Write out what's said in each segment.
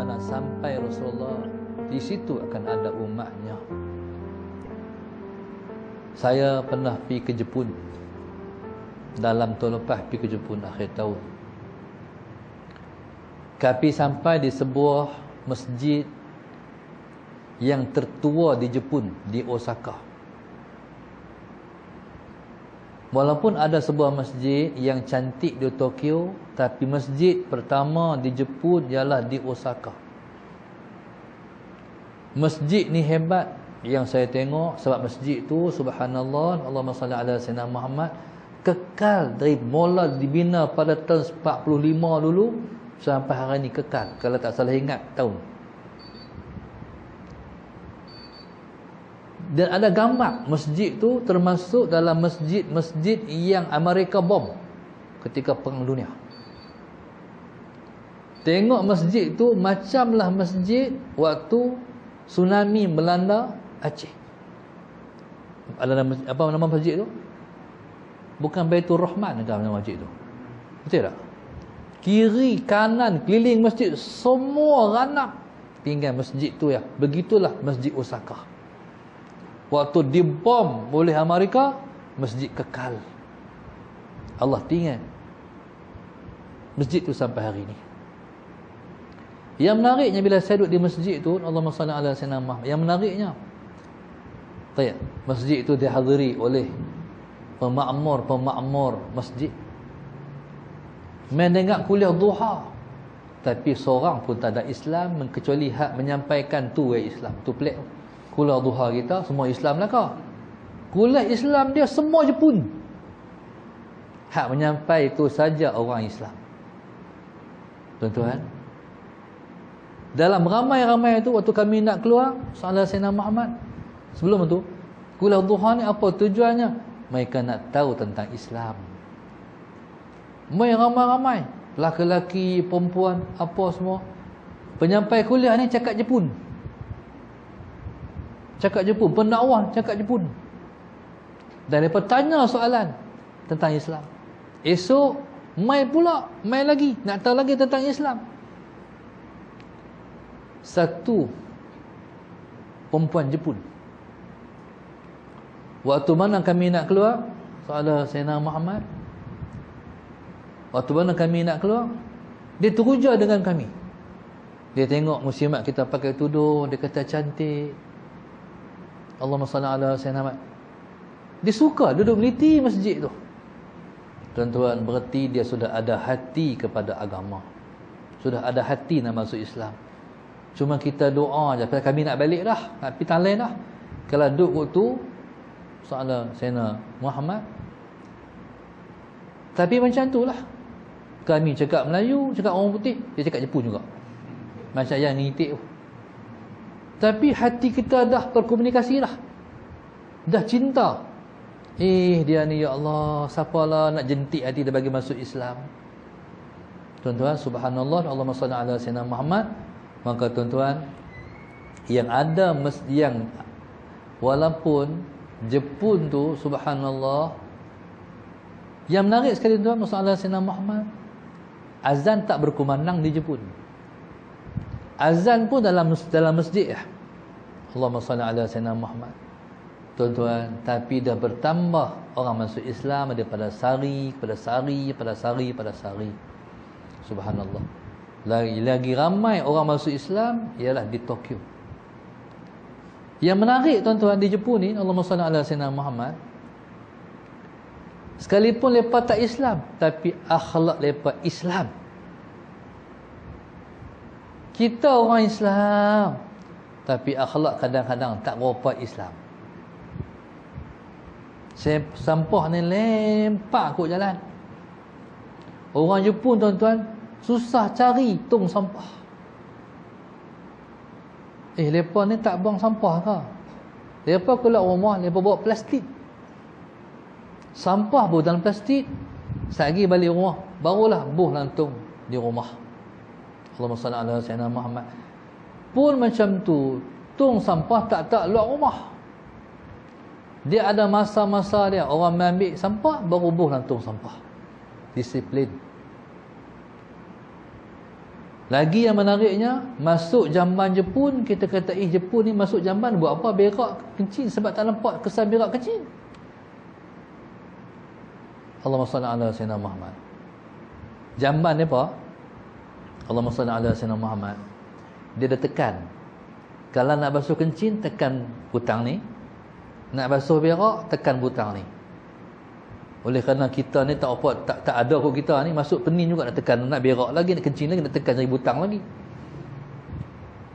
mana sampai Rasulullah, di situ akan ada umatnya. Saya pernah pergi ke Jepun. Dalam tahun lepas pergi ke Jepun akhir tahun. Kami sampai di sebuah masjid yang tertua di Jepun, di Osaka. Walaupun ada sebuah masjid yang cantik di Tokyo, tapi masjid pertama di Jepun ialah di Osaka. Masjid ni hebat yang saya tengok, sebab masjid tu subhanallah, Allahumma salli ala sayyidina Muhammad, kekal dari mula dibina pada tahun 45 dulu sampai hari ni kekal, kalau tak salah ingat tahun. Dan ada gambar masjid tu termasuk dalam masjid-masjid yang Amerika bom ketika Perang Dunia. Tengok masjid tu macamlah masjid waktu tsunami melanda Aceh. Apa nama masjid tu? Bukan Baitur Rahman ke nama masjid tu? Betul tak? Kiri, kanan, keliling masjid semua ranap tinggal masjid tu ya. Begitulah Masjid Osaka. Waktu dibom oleh Amerika, masjid kekal. Allah tinggal masjid tu sampai hari ini. Yang menariknya bila saya duduk di masjid tu, Allahumma salli ala sayyidina Muhammad, yang menariknya, masjid itu dihadiri oleh pemakmur masjid. Mendengar kuliah duha, tapi seorang pun tak ada Islam kecuali hak menyampaikan tu Islam. Tu pelik. Kuliah duha kita semua Islam lah kah? Kuliah Islam dia semua Jepun. Hak menyampai itu saja orang Islam. Tuan-tuan, dalam ramai-ramai itu waktu kami nak keluar salat Sayyidina Muhammad, sebelum itu kuliah duha ni apa tujuannya? Mereka nak tahu tentang Islam. Mereka ramai-ramai, laki-laki, perempuan, apa semua. Penyampai kuliah ni cakap Jepun. Cakap Jepun, pendakwah cakap Jepun. Dan mereka tanya soalan tentang Islam. Esok mai pula, mai lagi nak tahu lagi tentang Islam. Satu perempuan Jepun, waktu mana kami nak keluar soalan Sayyidina Muhammad, waktu mana kami nak keluar, dia teruja dengan kami. Dia tengok muslimat kita pakai tudung, dia kata cantik, Allahumma salli ala sayyidina Muhammad. Dia suka duduk meliti masjid tu. Tuan-tuan, berarti dia sudah ada hati kepada agama, sudah ada hati nak masuk Islam. Cuma kita doa je, kami nak balik dah, nak pergi Thailand dah. Kalau duduk waktu soalan Sayyidina Muhammad, tapi macam tu lah. Kami cakap Melayu, cakap orang putih, dia cakap Jepun juga. Macam yang ngitik tu. Tapi hati kita dah berkomunikasi dah. Dah cinta. Dia ni ya Allah, siapalah nak jentik hati dia bagi masuk Islam. Tuan-tuan, subhanallah, Allahumma salli ala sayyidina Muhammad. Maka tuan-tuan, yang ada yang walaupun Jepun tu subhanallah, yang menarik sekali tuan, masalah sayyidina Muhammad, azan tak berkumandang di Jepun. Azan pun dalam masjid ya. Allahumma salli ala sayyidina Muhammad. Tuan-tuan, tapi dah bertambah orang masuk Islam daripada sari kepada sari pada sari pada sari. Subhanallah. Lagi ramai orang masuk Islam ialah di Tokyo. Yang menarik tuan-tuan di Jepun ni, Allahumma salli ala sayyidina Muhammad, sekalipun mereka tak Islam, tapi akhlak mereka Islam. Kita orang Islam, tapi akhlak kadang-kadang tak berapa Islam. Sampah ni lempak kot jalan. Orang Jepun tuan-tuan susah cari tong sampah. Mereka ni tak buang sampah ke? Mereka keluar rumah, mereka bawa plastik. Sampah pun dalam plastik. Sekali balik rumah, barulah buh lantung di rumah. Allahumma salli ala sayyidina Muhammad. Pun macam tu, tong sampah tak luar rumah. Dia ada masa-masa dia, orang ambil sampah, baru buh lantung sampah. Disiplin. Lagi yang menariknya, masuk jamban Jepun, kita kata Jepun ni masuk jamban buat apa? Berak kencing sebab tak nampak kesan berak kencing. Allahumma salli ala sayyidina Muhammad. Jamban ni apa? Allahumma salli ala sayyidina Muhammad. Dia dah tekan. Kalau nak basuh kencing, tekan butang ni. Nak basuh berak, tekan butang ni. Oleh kerana kita ni tak ada kot kita ni, masuk pening juga nak tekan, nak berak lagi, nak kencing lagi, nak tekan cari butang lagi.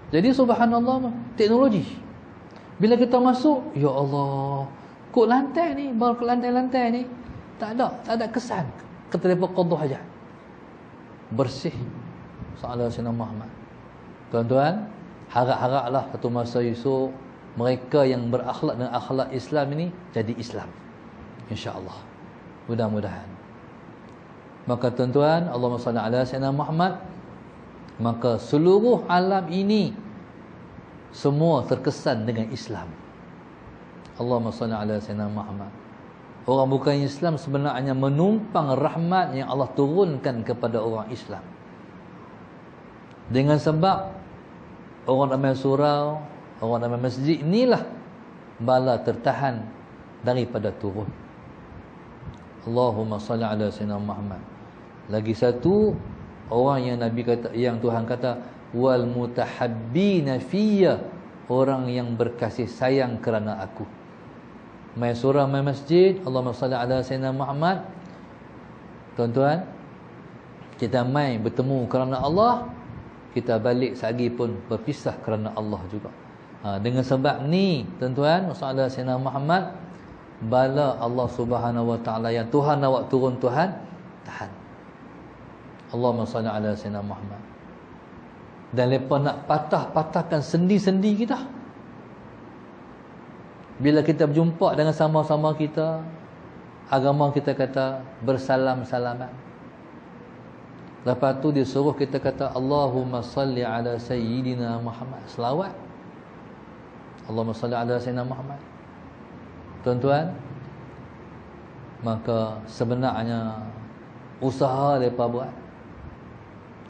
Jadi subhanallah, teknologi. Bila kita masuk, ya Allah, kok lantai ni, baru ke lantai-lantai ni, tak ada kesan. Kata mereka qadha hajat. Bersih. Sallallahu alaihi Muhammad. Tuan-tuan, harap-haraplah satu masa esok mereka yang berakhlak dengan akhlak Islam ini jadi Islam. Insya-Allah. Mudah-mudahan. Maka tuan-tuan, Allahumma salli ala sayyidina Muhammad, maka seluruh alam ini semua terkesan dengan Islam. Allahumma salli ala sayyidina Muhammad. Orang bukan Islam sebenarnya menumpang rahmat yang Allah turunkan kepada orang Islam. Dengan sebab orang ramai surau, orang ramai masjid, inilah bala tertahan daripada turun. Allahumma salli ala sayyidina Muhammad. Lagi satu, orang yang Nabi kata, yang Tuhan kata, wal mutahabbina fiyya, orang yang berkasih sayang kerana aku. Mai surah, mai masjid, Allahumma salli ala sayyidina Muhammad. Tuan-tuan, kita mai bertemu kerana Allah, kita balik sehari pun berpisah kerana Allah juga. Dengan sebab ni, tuan-tuan, sallallahu alaihi wasallam Muhammad, bala Allah Subhanahu wa taala yang Tuhan awak turun, Tuhan tahan. Allahumma salli ala sayyidina Muhammad. Dan mereka nak patah-patahkan sendi-sendi kita. Bila kita berjumpa dengan sama-sama kita, agama kita kata bersalam-salaman. Lepas tu dia suruh kita kata Allahumma salli ala sayyidina Muhammad, selawat. Allahumma salli ala sayyidina Muhammad. Tuan-tuan, maka sebenarnya usaha mereka buat,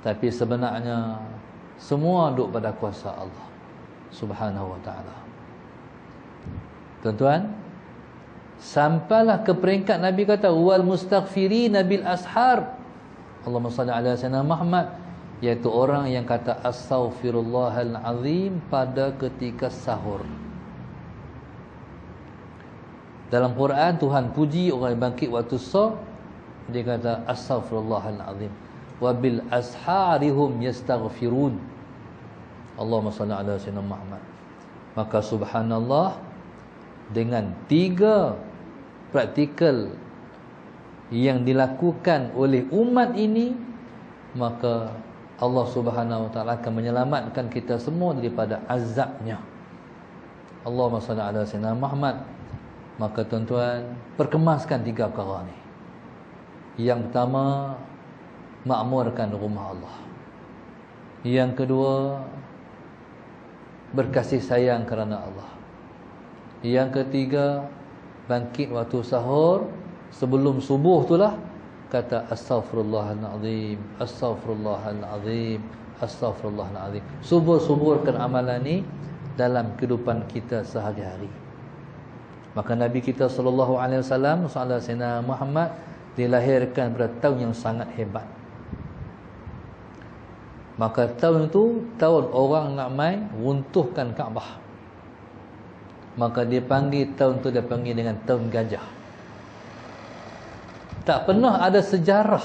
tapi sebenarnya semua duduk pada kuasa Allah Subhanahu wa ta'ala. Tuan-tuan, sampailah ke peringkat Nabi kata wal mustaghfirina bil ashar. Allahumma salli ala sayyidina Muhammad, iaitu orang yang kata astaghfirullahal azim pada ketika sahur. Dalam Quran Tuhan puji orang yang bangkit waktu sahur, dia kata astaghfirullahal azim wa bil asharihum yastaghfirun. Allahumma salli ala sayyidina Muhammad. Maka subhanallah, dengan 3 praktikal yang dilakukan oleh umat ini, maka Allah Subhanahu wa taala akan menyelamatkan kita semua daripada azabnya. Allahumma salli ala sayyidina Muhammad. Maka tuan-tuan, perkemaskan 3 perkara ni. Yang pertama, makmurkan rumah Allah. Yang kedua, berkasih sayang kerana Allah. Yang ketiga, bangkit waktu sahur, sebelum subuh itulah kata astaghfirullahalazim, astaghfirullahalazim, astaghfirullahalazim. Subur-suburkan amalan ni dalam kehidupan kita sehari-hari. Maka Nabi kita sallallahu alaihi wasallam, sallallahu alaihi Muhammad, dilahirkan pada tahun yang sangat hebat. Maka tahun itu tahun orang nak mai runtuhkan Kaabah. Maka dia panggil tahun tu, dia panggil dengan tahun gajah. Tak pernah ada sejarah.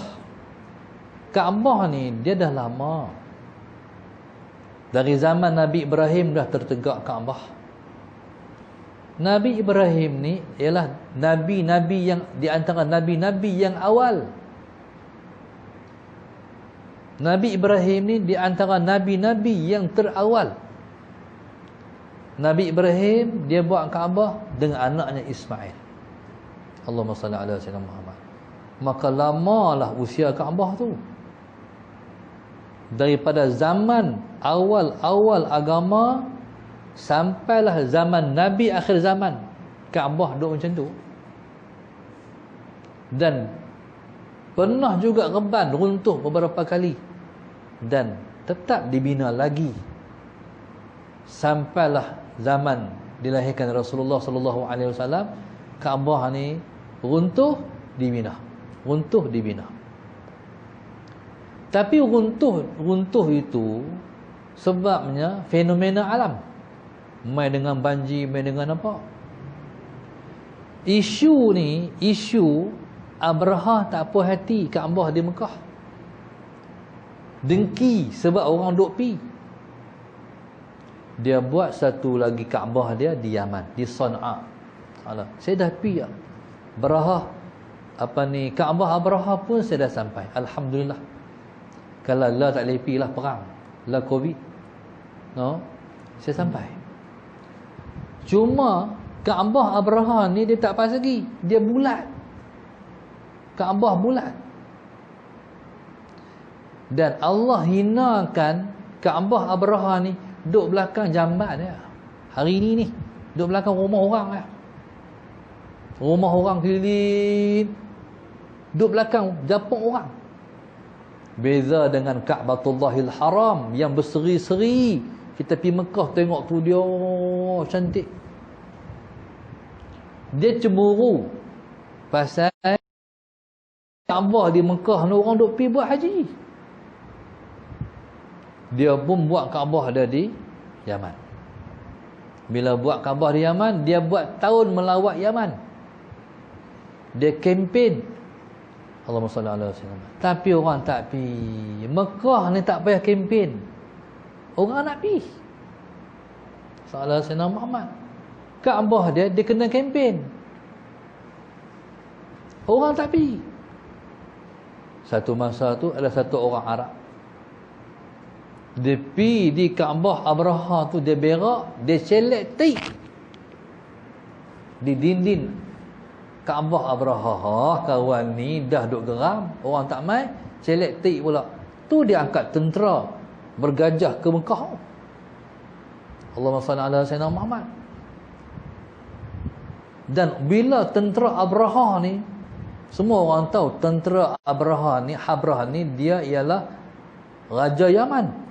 Kaabah ni dia dah lama. Dari zaman Nabi Ibrahim dah tertegak Kaabah. Nabi Ibrahim ni ialah nabi-nabi yang di antara nabi-nabi yang awal. Nabi Ibrahim ni di antara nabi-nabi yang terawal. Nabi Ibrahim dia buat Kaabah dengan anaknya Ismail. Allahumma salli ala sayyidina Muhammad. Maka lamalah usia Kaabah tu. Daripada zaman awal-awal agama sampailah zaman Nabi akhir zaman, Kaabah duduk macam tu. Dan pernah juga reban runtuh beberapa kali. Dan tetap dibina lagi sampailah zaman dilahirkan Rasulullah sallallahu alaihi wasallam. Kaabah ni runtuh dibina, runtuh dibina. Tapi runtuh itu sebabnya fenomena alam. Main dengan banjir, main dengan apa? Isu ni, isu Abraha tak apa hati Kaabah di Mekah. Dengki sebab orang duk pi. Dia buat satu lagi Kaabah dia di Yaman, di Sana'a. Alah, saya dah pi dah. Kaabah Abraha pun saya dah sampai. Alhamdulillah. Kalau lah tak boleh pi lah perang, lah Covid. No, saya sampai. Cuma Kaabah Abraha ni dia tak pas lagi. Dia bulat. Kaabah bulat. Dan Allah hinakan Kaabah Abraha ni duduk belakang jambat dia. Hari ni duduk belakang rumah orang lah. Rumah orang keliling, duduk belakang japuk orang. Beza dengan Ka'batullahil Haram yang berseri-seri. Kita pergi Mekah tengok tu dia cantik. Dia cemburu pasal Kaabah di Mekah ni orang duk pergi buat haji. Dia pun buat Kaabah dia di Yaman. Bila buat Kaabah di Yaman, dia buat tahun melawat Yaman. Dia kempen. Allahumma salli ala sayyidina. Tapi orang tak pi. Mekah ni tak payah kempen. Orang nak pi. Salah Sayyidina Muhammad. Kaabah dia kena kempen. Orang tak pi. Satu masa tu ada satu orang Arab. Dia pi di Kaabah Abraha tu, dia berak, dia celek tik di dinding Kaabah Abraha. Kawan ni dah duk geram, orang tak mai, celek tik pula. Tu dia angkat tentera bergajah ke Mekah. Allahumma salli ala sayyidina Muhammad. Dan bila tentera Abraha ni, semua orang tahu tentera Abraha ni dia ialah Raja Yaman.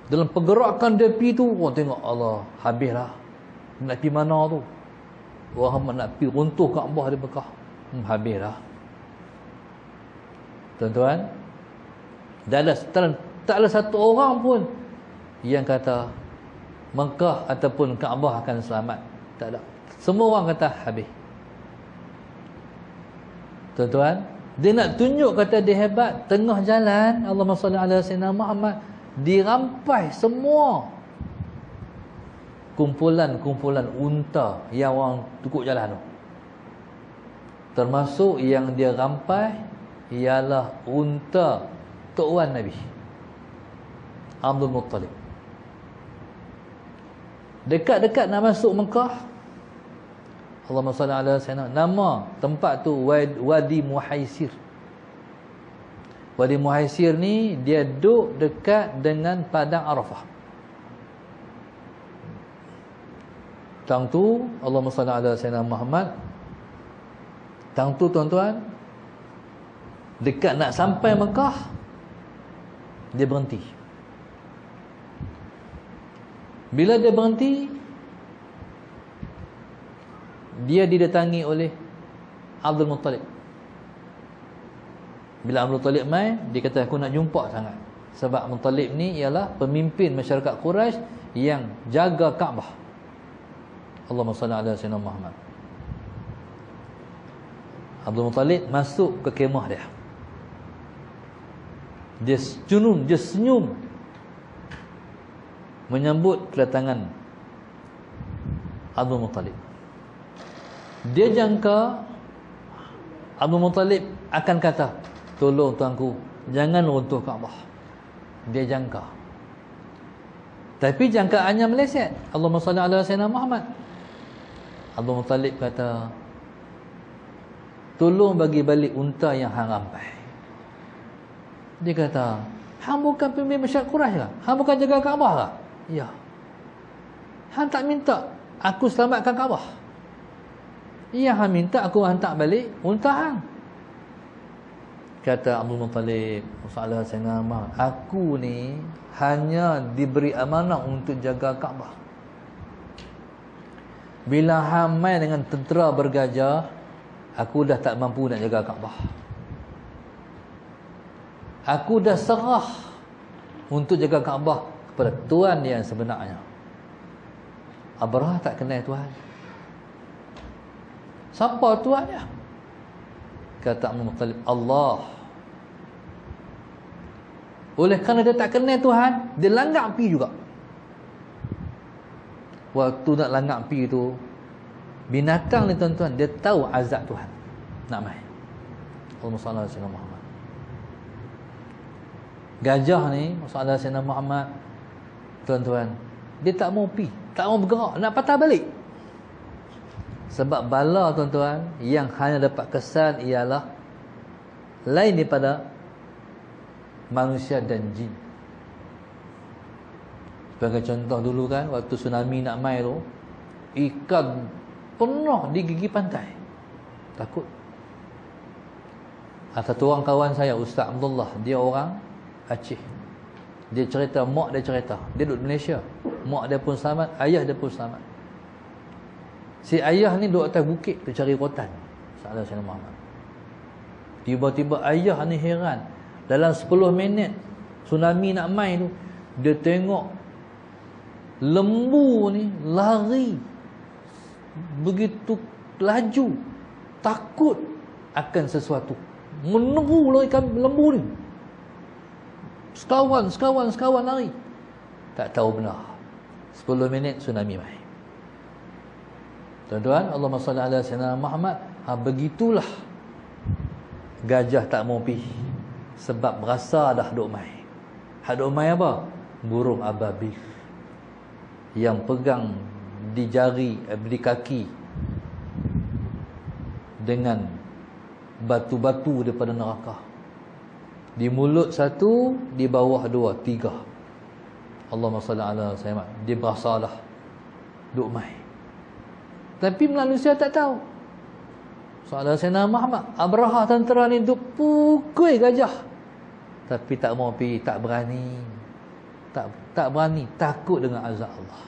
Dalam pergerakan dia pergi tu, orang tengok, Allah, habislah. Nak pergi mana tu? Orang nak pergi runtuh Kaabah di Mekah. Habislah. Tuan-tuan, tak ada satu orang pun yang kata Mekah ataupun Kaabah akan selamat. Tak ada. Semua orang kata habis. Tuan-tuan, dia nak tunjuk kata dia hebat. Tengah jalan, Allahumma salli ala sayyidina Muhammad, dirampai semua kumpulan-kumpulan unta yang orang tukuk jalan tu. Termasuk yang dia rampai ialah unta Tok Wan Nabi, Abdul Muttalib. Dekat-dekat nak masuk Mekah, Allahumma salli ala sayyidina, nama tempat tu Wadi Muhaisir. Wadi Muhaisir ni dia duduk dekat dengan padang Arafah. Tang tu, Allahumma salli ala sayyidina Muhammad, tang tu tuan-tuan, dekat nak sampai Mekah, dia berhenti. Bila dia berhenti, dia didatangi oleh Abdul Muttalib. Bila Abdul Muttalib mai, dia kata aku nak jumpa sangat. Sebab Muttalib ni ialah pemimpin masyarakat Quraisy yang jaga Kaabah. Allahumma salli ala sayyidina Muhammad. Abdul Muttalib masuk ke kemah dia. Dia senyum menyambut kedatangan Abdul Muttalib. Dia jangka Abdul Muttalib akan kata, tolong tuanku, jangan runtuh Kaabah. Dia jangka. Tapi jangkaannya meleset. Allahumma salli ala sayyidina Muhammad. Abdul Muttalib kata, tolong bagi balik unta yang hang rampai. Dia kata, hang bukan pemimpin masyarakat Quraisy ke? Hang bukan jaga Kaabah ke? Ya. Hang tak minta aku selamatkan Kaabah. Ya, hang minta aku hantar balik unta hang. Kata Abdul Muttalib, Salah Sayyidina Muhammad, aku ni hanya diberi amanah untuk jaga Kaabah. Bila hamai dengan tentera bergajah, aku dah tak mampu nak jaga Kaabah. Aku dah serah untuk jaga Kaabah kepada Tuhan yang sebenarnya. Abraha tak kenal Tuhan. Siapa Tuhan dia? Kata Abdul Muttalib, Allah. Oleh kerana dia tak kenal Tuhan, dia langgar api juga. Waktu nak langgar api tu, binatang ni tuan-tuan, dia tahu azab Tuhan nak main. Allahumma salli ala sayyidina Muhammad. Gajah ni, masalah Sayyidina Muhammad, tuan-tuan, dia tak mau pi, tak mau bergerak, nak patah balik. Sebab bala, tuan-tuan, yang hanya dapat kesan ialah lain daripada manusia dan jin. Sebagai contoh dulu kan, waktu tsunami nak mai tu, ikan penuh di gigi pantai. Takut. Satu orang kawan saya, Ustaz Abdullah, dia orang Aceh. Dia cerita, mak dia cerita, dia duduk Malaysia, mak dia pun selamat, ayah dia pun selamat. Si ayah ni duduk atas bukit tu cari rotan. Salah Sayyidina Muhammad. Tiba-tiba ayah ni heran, dalam 10 minit tsunami nak mai tu, dia tengok lembu ni lari begitu laju, takut akan sesuatu, meneru lari lembu ni, sekawan lari. Tak tahu benar 10 minit tsunami mai. Tuan-tuan, Allahumma salli ala sayyidina Muhammad. Begitulah gajah tak mau pergi, sebab berasa dah duk mai. Hak duk mai apa? Burung ababil yang pegang di jari, di kaki dengan batu-batu daripada neraka. Di mulut satu, di bawah dua, tiga. Allahumma salli ala sayyidina. Dia berasa dah duk mai. Tapi manusia tak tahu. Soalan Sayyidina Muhammad, Abraha tentera ni duk pukul gajah, tapi tak mau pergi, tak berani. Tak berani, takut dengan azab Allah.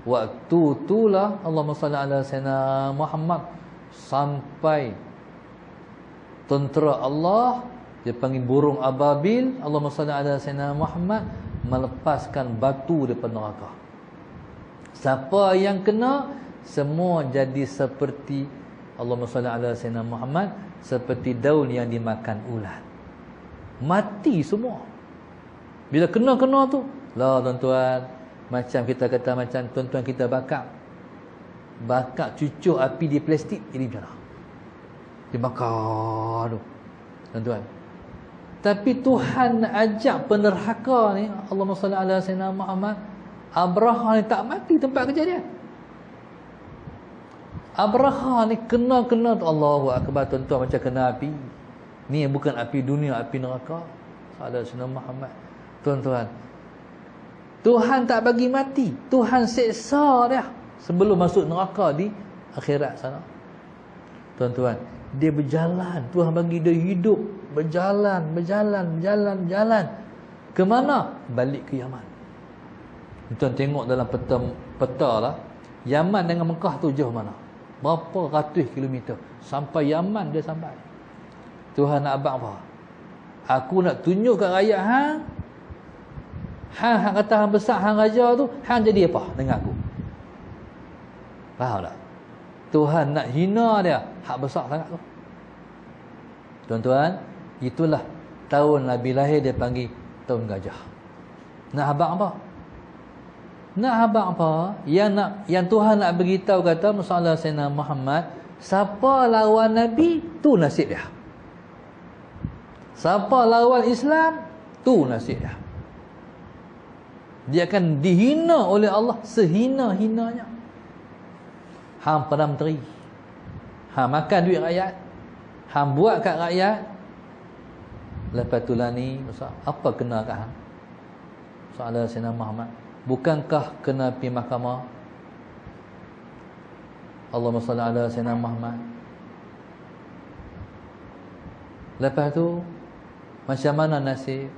Waktu itulah Allahumma salli ala Sayyidina Muhammad, sampai tentera Allah, dia panggil burung ababil, Allahumma salli ala Sayyidina Muhammad, melepaskan batu daripada neraka. Siapa yang kena, semua jadi seperti Allahumma salli ala Sayyidina Muhammad, seperti daun yang dimakan ulat. Mati semua. Bila kena-kena tu, lah tuan-tuan, macam kita kata, macam tuan-tuan kita bakar cucuk api di plastik, jadi macam mana? Dibakar tu, tuan-tuan. Tapi Tuhan ajak penerhaka ni, Allahumma salli ala Sayyidina Muhammad, Abraha ni tak mati tempat kejadian. Abraha ni kena-kena tu, Allahu Akbar, tuan-tuan, macam kena api. Ni bukan api dunia, api neraka. Salah Sayyidina Muhammad. Tuan-tuan, Tuhan tak bagi mati, Tuhan seksa dia sebelum masuk neraka di akhirat sana. Tuan-tuan, dia berjalan, Tuhan bagi dia hidup, berjalan. Ke mana? Balik ke Yaman. Tuan tengok dalam peta lah, Yaman dengan Mekah tu jauh mana? Berapa ratus kilometer sampai Yaman dia sampai. Tuhan nak abang apa? Aku nak tunjuk kat rakyat hang kata hang besar, hang raja tu, hang jadi apa dengan aku? Faham tak? Tuhan nak hina dia, hak besar sangat tu. Tuan-tuan, itulah tahun Nabi lahir, dia panggil tahun gajah. Nak abang apa? Nak abang apa? Yang Tuhan nak beritahu, kata masalah Sayyidina Muhammad, siapa lawan Nabi, tu nasib dia. Siapa lawan Islam, tu nasib dia. Dia akan dihina oleh Allah sehina-hinanya. Hang pernah menteri, hang makan duit rakyat, hang buat kat rakyat, lepas tu lah ni, apa kena kat hang? Soalan Sayyidina Muhammad, bukankah kena pergi mahkamah? Allahumma salli ala Sayyidina Muhammad. Lepas tu macam mana nasib?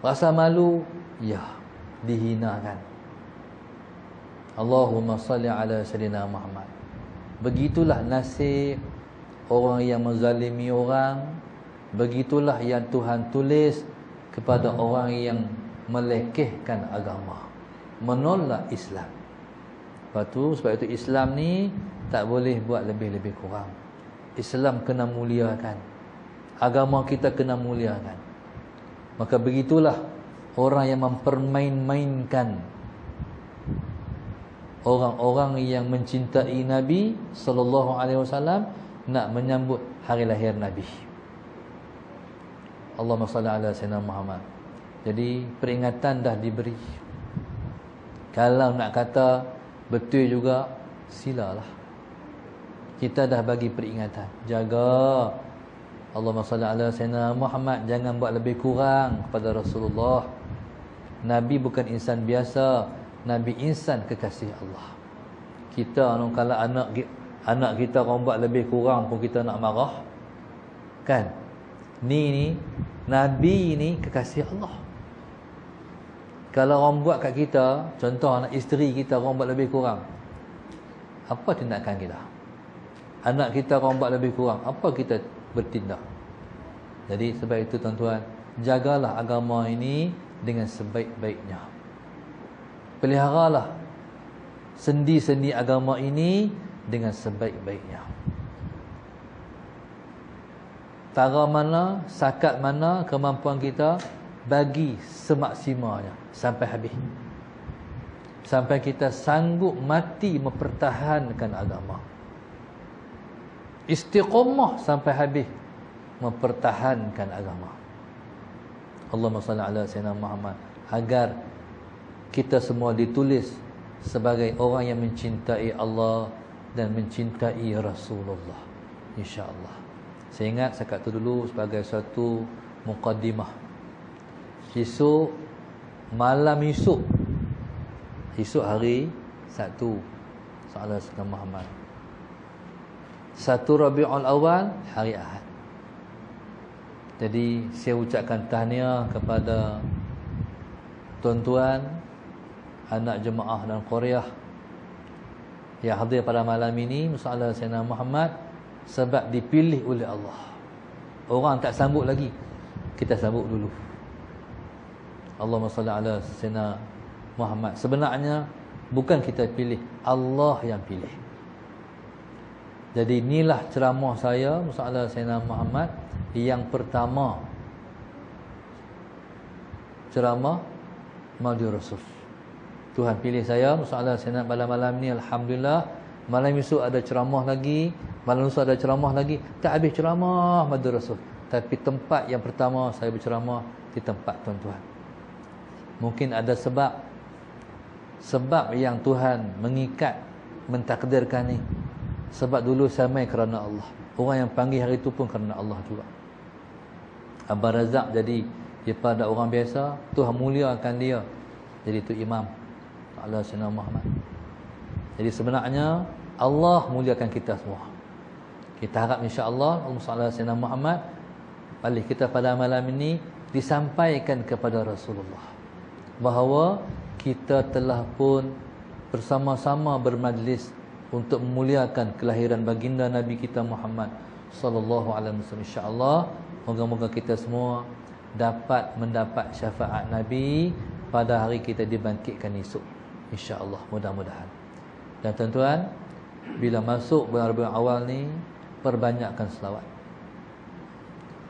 Rasa malu? Ya, dihinakan. Allahumma salli ala sayyidina Muhammad. Begitulah nasib orang yang menzalimi orang. Begitulah yang Tuhan tulis kepada orang yang melekehkan agama, menolak Islam. Sebab itu Islam ni tak boleh buat lebih-lebih kurang. Islam kena muliakan, agama kita kena muliakan. Maka begitulah orang yang mempermain-mainkan orang-orang yang mencintai Nabi sallallahu alaihi wasallam nak menyambut hari lahir Nabi. Allahumma salli ala sayyidina Muhammad. Jadi peringatan dah diberi. Kalau nak kata betul juga, silalah. Kita dah bagi peringatan. Jaga. Allahumma salli ala sayyidina Muhammad. Jangan buat lebih kurang kepada Rasulullah. Nabi bukan insan biasa. Nabi insan kekasih Allah. Kita kalau anak kita orang buat lebih kurang pun kita nak marah. Kan? Ni Nabi ni kekasih Allah. Kalau orang buat kat kita, contoh anak isteri kita orang buat lebih kurang, apa tindakan kita? Anak kita orang buat lebih kurang, apa kita bertindak? Jadi sebab itu tuan-tuan, jagalah agama ini dengan sebaik-baiknya. Peliharalah sendi-sendi agama ini dengan sebaik-baiknya. Tara mana, sakat mana kemampuan kita, bagi semaksimalnya sampai habis. Sampai kita sanggup mati mempertahankan agama. Istiqamah sampai habis mempertahankan agama. Allahumma salli ala sayyidina Muhammad. Agar kita semua ditulis sebagai orang yang mencintai Allah dan mencintai Rasulullah, insya-Allah. Saya ingat sekat tu dulu sebagai satu muqaddimah. Esok malam esok hari 1 Salah Sayyidina Muhammad, 1 Rabiul Awal hari Ahad. Jadi saya ucapkan tahniah kepada tuan-tuan, anak jemaah dan Korea yang hadir pada malam ini Salah Sayyidina Muhammad, sebab dipilih oleh Allah. Orang tak sambut lagi, kita sambut dulu. Allahumma salli ala sayyidina Muhammad. Sebenarnya bukan kita pilih, Allah yang pilih. Jadi inilah ceramah saya Musa'ala Sayyidina Muhammad yang pertama, ceramah Maulid Rasul. Tuhan pilih saya Musa'ala Sayyidina malam-malam ni. Alhamdulillah, malam esok ada ceramah lagi, malam lusa ada ceramah lagi. Tak habis ceramah Maulid Rasul. Tapi tempat yang pertama saya berceramah di tempat tuan-tuan. Mungkin ada sebab yang Tuhan mengikat, mentakdirkan ni. Sebab dulu saya main kerana Allah. Orang yang panggil hari itu pun kerana Allah juga. Abang Razak jadi daripada orang biasa, Tuhan muliakan dia jadi tu imam Allah Sayyidina Muhammad. Jadi sebenarnya Allah muliakan kita semua. Kita harap insya-Allah Allah Sayyidina Muhammad balik kita pada malam ini disampaikan kepada Rasulullah bahawa kita telah pun bersama-sama bermajlis untuk memuliakan kelahiran baginda Nabi kita Muhammad sallallahu alaihi wasallam. Insya-Allah moga-moga kita semua dapat mendapat syafaat Nabi pada hari kita dibangkitkan esok. Insya-Allah, mudah-mudahan. Dan tuan-tuan, bila masuk bulan Rabiul Awal ni, perbanyakkan selawat.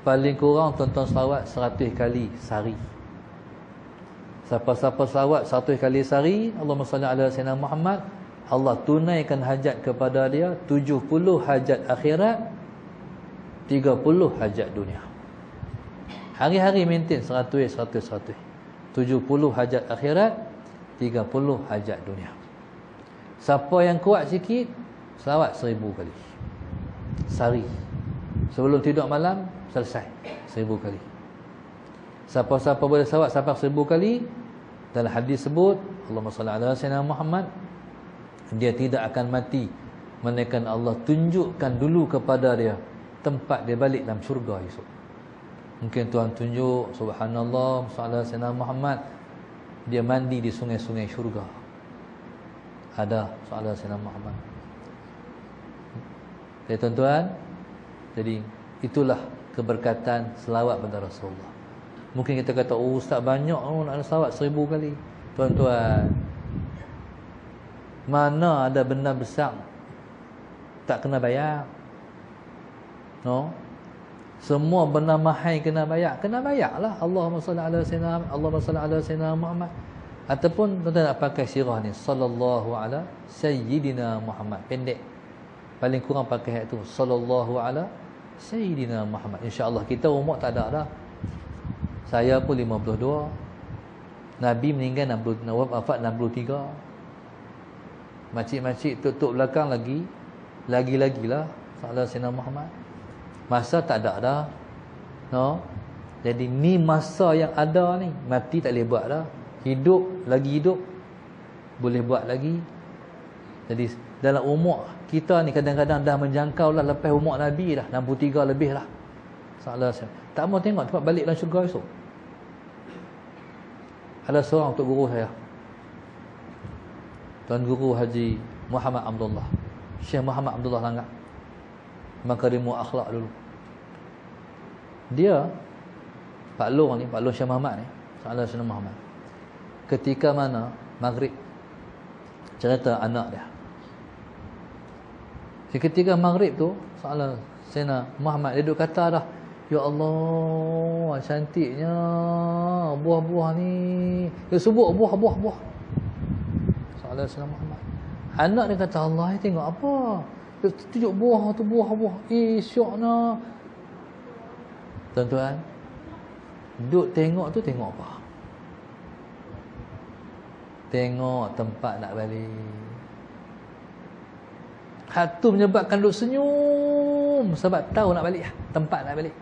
Paling kurang tuan-tuan selawat 100 kali sehari. Siapa-siapa selawat 100 kali sehari, Allahumma salli ala sayyidina Muhammad, Allah tunaikan hajat kepada dia 70 hajat akhirat, 30 hajat dunia. Hari-hari maintain 100. 70 hajat akhirat, 30 hajat dunia. Siapa yang kuat sikit, selawat 1000 kali sehari. Sebelum tidur malam selesai 1000 kali. Siapa-siapa boleh selawat sampai 1000 kali, dalam hadis sebut Allahumma salli ala sayyidina Muhammad, dia tidak akan mati melainkan Allah tunjukkan dulu kepada dia tempat dia balik dalam syurga esok. Mungkin Tuhan tunjuk, subhanallah, sallallahu alaihi wasallam Muhammad, dia mandi di sungai-sungai syurga. Ada sallallahu alaihi wasallam Muhammad. Jadi tuan-tuan, jadi itulah keberkatan selawat pada Rasulullah. Mungkin kita kata, oh ustaz banyak nak selawat 1000 kali. Tuan-tuan, mana ada benda besar tak kena bayar? No? Semua benda mahal kena bayar. Kena bayarlah. Allahumma salli ala sayyidina, Allahumma salli ala sayyidina Muhammad. Ataupun tuan-tuan nak pakai sirah ni, sallallahu ala sayyidina Muhammad. Pendek. Paling kurang pakai ayat tu, sallallahu ala sayyidina Muhammad. Insya-Allah kita umur tak ada dah. Saya pun 52. Nabi meninggal 60, wafat 63. Makcik-makcik tutup belakang lagi-lagilah sallallahu sayyidina Muhammad. Masa tak ada dah. No. Jadi ni masa yang ada ni, mati tak boleh buat dah. Hidup boleh buat lagi. Jadi dalam umur kita ni kadang-kadang dah menjangkau lah lepas umur Nabi dah, 63 lebih lah. Sallallahu alaihi wasallam. Tak mau tengok tempat balik dalam syurga esok. Ada seorang tok guru saya, Tuan Guru Haji Muhammad Abdullah, Syekh Muhammad Abdullah Langgar, Makarimul Akhlak dulu. Dia Pak Long ni, Pak Long Syekh Muhammad ni, sallallahu alaihi wasallam Muhammad. Ketika mana maghrib, cerita anak dia. Ketika maghrib tu, sallallahu alaihi wasallam Muhammad dia duduk kata dah, ya Allah, cantiknya buah-buah ni. Dia sebut buah-buah. Sallallahu alaihi wasallam Muhammad. Anak dia kata, Allah, tengok apa? Dia tunjuk buah tu, buah-buah. Syokna. Tuan-tuan, duduk tengok tu, tengok apa? Tengok tempat nak balik. Hak tu menyebabkan duduk senyum, sebab tahu nak balik, tempat nak balik.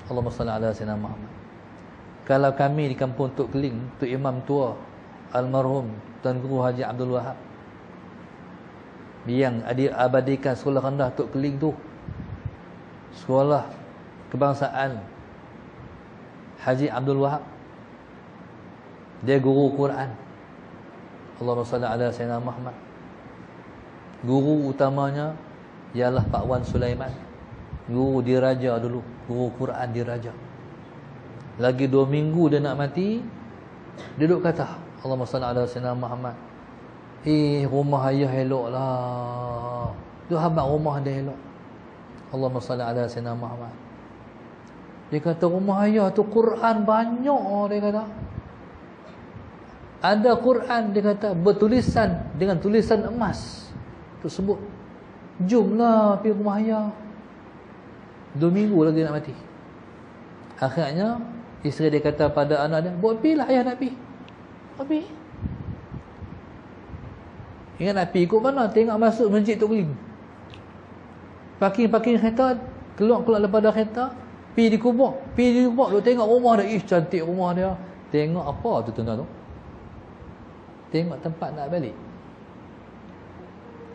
Allahumma salli ala sayyidina Muhammad. Kalau kami di kampung Tok Keling, Tok Imam tua almarhum Tuan Guru Haji Abdul Wahab, yang abadikan sekolah rendah Tok Keling tu, sekolah kebangsaan Haji Abdul Wahab, dia guru Quran. Allahumma salli ala sayyidina Muhammad. Guru utamanya ialah Pak Wan Sulaiman, guru diraja dulu, guru Quran diraja. Lagi 2 minggu dia nak mati, dia duduk kata, Allahumma salli ala sayyidina Muhammad. Rumah ayah eloklah. Dia habaq rumah dia elok. Allahumma salli ala sayyidina Muhammad. Dia kata rumah ayah tu Quran banyak, dia kata. Ada Quran, dia kata, bertulisan dengan tulisan emas. Tersebut. Jomlah pergi rumah ayah. 2 minggu lagi nak mati. Akhirnya isteri dia kata pada anak dia, buat pergilah ayah nak pergi. Pergi. Ingat nak pergi ikut mana? Tengok masuk masjid Tok Keling. Parking kereta, keluar daripada kereta, pergi di kubur. Duk tengok rumah dia. Cantik rumah dia. Tengok apa tu tuan-tuan tu? Tengok tempat nak balik.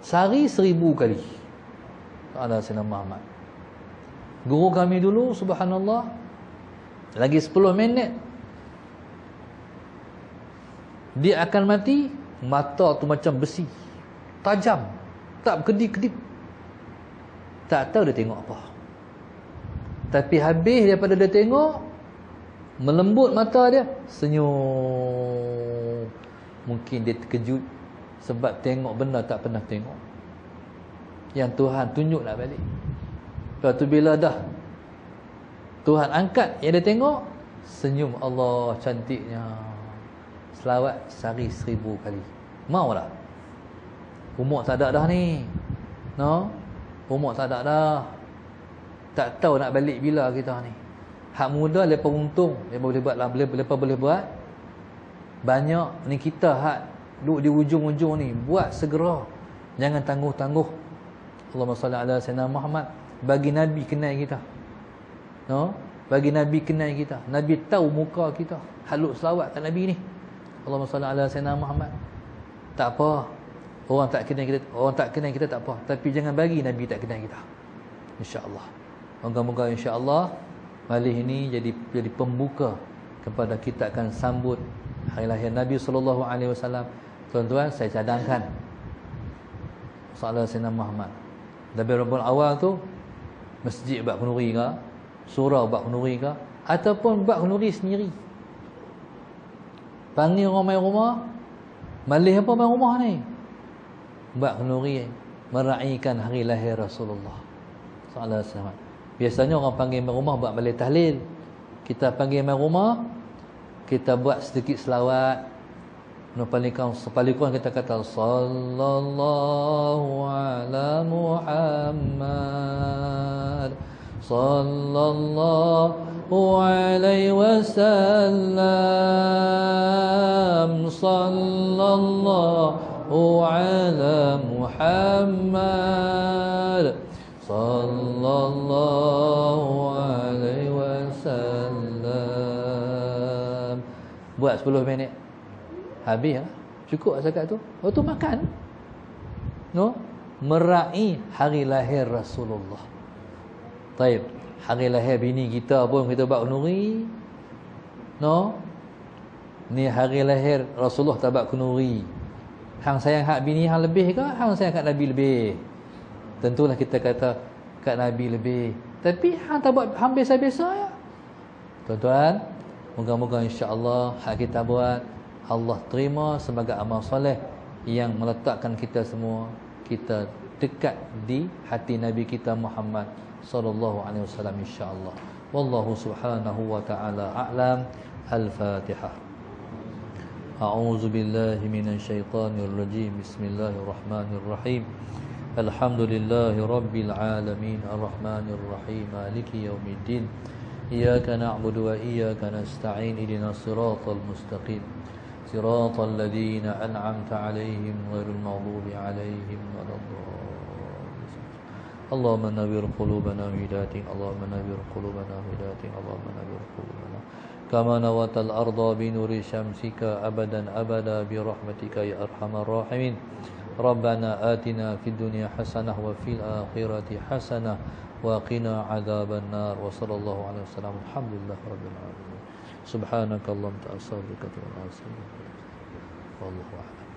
Sehari 1000 kali. Ala Sayyidina Muhammad. Guru kami dulu, subhanallah, lagi 10 minit dia akan mati. Mata tu macam besi, tajam, tak berkedip-kedip. Tak tahu dia tengok apa. Tapi habis daripada dia tengok, melembut mata dia, senyum. Mungkin dia terkejut sebab tengok benda tak pernah tengok, yang Tuhan tunjuk nak balik. Lepas tu bila dah Tuhan angkat yang dia tengok, senyum, Allah cantiknya. Selawat sehari 1000 kali. Maulah. Umur tak ada dah ni. No? Umur tak ada dah. Tak tahu nak balik bila kita ni. Hak muda lepas untung, lepas boleh buat banyak ni. Kita hak duduk di ujung-ujung ni, buat segera. Jangan tangguh-tangguh. Allahumma salli ala sayyidina Muhammad. Bagi Nabi kenal kita. No? Bagi Nabi kenal kita. Nabi tahu muka kita. Haluk selawat kat Nabi ni. Allahumma salli ala sayyidina Muhammad. Tak apa. Orang tak kenal kita tak apa. Tapi jangan bagi Nabi tak kenal kita. insya-Allah. Moga-moga insya-Allah majlis ini jadi pembuka kepada kita akan sambut hari lahir Nabi sallallahu alaihi wasallam. Tuan-tuan, saya cadangkan soalan Sayyidina Muhammad. Dari Rabiul Awal tu masjid buat kenduri ke, surau buat kenduri ke, ataupun buat kenduri sendiri. Panggil orang main rumah, malih apa main rumah ni? Buat kenduri meraihkan hari lahir Rasulullah sallallahu alaihi wasallam. Biasanya orang panggil main rumah buat balik tahlil. Kita panggil main rumah, kita buat sedikit selawat. Sepalikon kita kata sallallahu ala Muhammad sallallahu alaihi wasallam sallallahu ala Muhammad sallallahu alaihi wasallam. Buat 10 minit. Habis lah. Cukup zakat tu. Waktu makan. No? Meraih hari lahir Rasulullah. Taib. Hari lahir bini kita pun kita buat kenduri. No? Ni hari lahir Rasulullah tak buat kenduri. Hang sayang hak bini hang lebih ke? Hang sayang kat Nabi lebih? Tentulah kita kata kat Nabi lebih. Tapi hang tak buat, hang biasa-biasa ya. Tuan-tuan, moga-moga insya-Allah hak kita buat Allah terima sebagai amal soleh yang meletakkan kita semua kita dekat di hati Nabi kita Muhammad sallallahu alaihi wasallam insya-Allah. Wallahu subhanahu wa ta'ala a'lam. Al-Fatihah. A'udzu billahi minasy syaithanir rajim. Bismillahirrahmanirrahim. Alhamdulillahi rabbil alamin arrahmanir rahim maliki yaumiddin. Iyyaka na'budu wa iyyaka nasta'in ihdinas siratal mustaqim. صراط الذين أنعمت عليهم غير المغضوب عليهم ولا الضالين. اللهم نور قلوبنا بهدايتك اللهم نور قلوبنا بهدايتك اللهم نور قلوبنا كما نورت الأرض بنور شمسك أبدا أبدا برحمتك يا أرحم الراحمين. ربنا آتنا في الدنيا حسنة وفي الآخرة حسنة وقنا عذاب النار. وصلى الله عليه وسلم. الحمد لله رب العالمين. سبحانك اللهم وبحمدك والله أعلم.